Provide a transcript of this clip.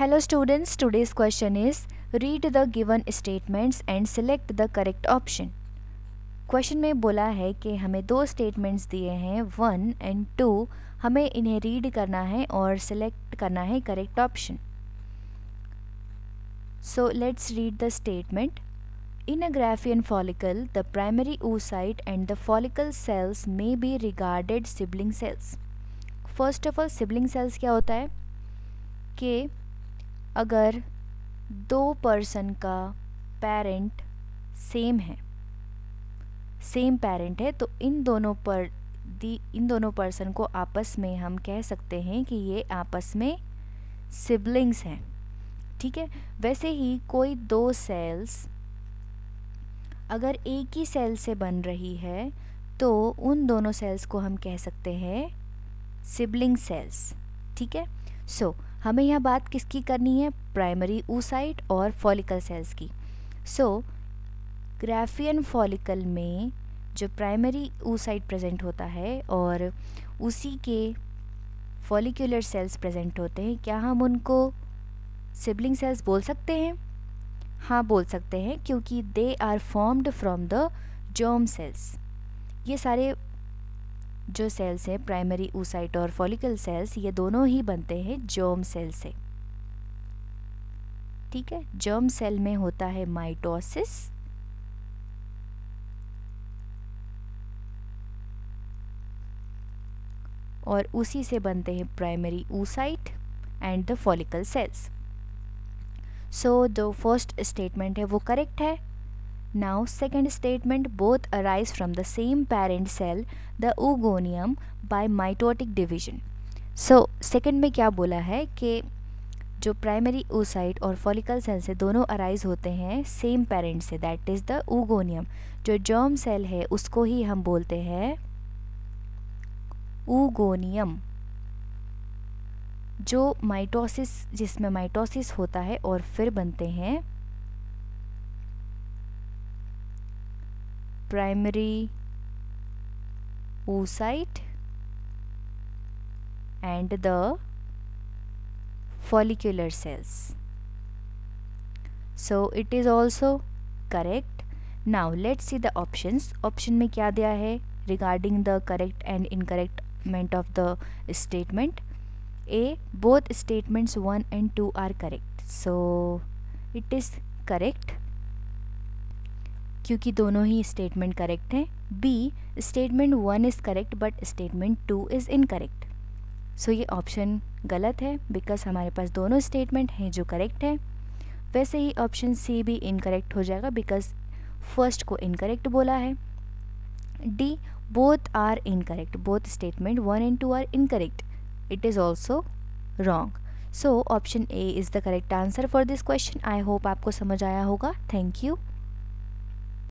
Hello students, today's question is read the given statements and select the correct option. Question में बोला है कि हमें दो स्टेटमेंट्स दिए हैं 1 एंड 2, हमें इन्हें रीड करना है और सिलेक्ट करना है correct option. So let's read the statement. In a Graafian follicle, the primary oocyte and the follicle cells may be regarded sibling cells. First of all, sibling cells क्या होता है कि अगर दो पर्सन का पेरेंट सेम पेरेंट है तो इन दोनों पर्सन को आपस में हम कह सकते हैं कि ये आपस में सिबलिंग्स हैं. ठीक है. वैसे ही कोई दो सेल्स अगर एक ही सेल से बन रही है तो उन दोनों सेल्स को हम कह सकते हैं सिबलिंग सेल्स. ठीक है. सो हमें यहाँ बात किसकी करनी है? प्राइमरी oocyte और फॉलिकल सेल्स की. सो ग्राफियन फॉलिकल में जो प्राइमरी oocyte प्रेजेंट होता है और उसी के फॉलिकुलर सेल्स प्रेजेंट होते हैं, क्या हम उनको सिबलिंग सेल्स बोल सकते हैं? हाँ, बोल सकते हैं, क्योंकि they are formed from the germ cells. ये सारे जो सेल्स हैं प्राइमरी oocyte और फॉलिकल सेल्स, ये दोनों ही बनते हैं जर्म सेल से. ठीक है. जर्म सेल में होता है माइटोसिस और उसी से बनते हैं primary oocyte and the follicle cells. So जो फर्स्ट स्टेटमेंट है वो करेक्ट है. Now second statement, both arise from the same parent cell the oogoneum by mitotic division. So second में क्या बोला है कि जो प्राइमरी oocyte और फॉलिकल सेल से दोनों अराइज होते हैं सेम पेरेंट से, दैट इज़ द oogoneum. जो जर्म सेल है उसको ही हम बोलते हैं oogoneum. जो माइटोसिस, जिसमें माइटोसिस होता है और फिर बनते हैं primary oocyte and the follicular cells. So it is also correct. Now let's see the options. Option में क्या दिया है regarding the correct and incorrectment of the statement? A, both statements 1 and 2 are correct. So it is correct क्योंकि दोनों ही statement correct हैं. B, statement 1 is correct but statement 2 is incorrect. So ये option गलत है बिकॉज हमारे पास दोनों statement हैं जो करेक्ट हैं. वैसे ही ऑप्शन सी भी इनकरेक्ट हो जाएगा बिकॉज फर्स्ट को इनकरेक्ट बोला है. D, both are incorrect, both statement 1 and 2 are incorrect. It is also wrong. So option A is the correct answer for this question. I hope आपको समझ आया होगा. Thank you.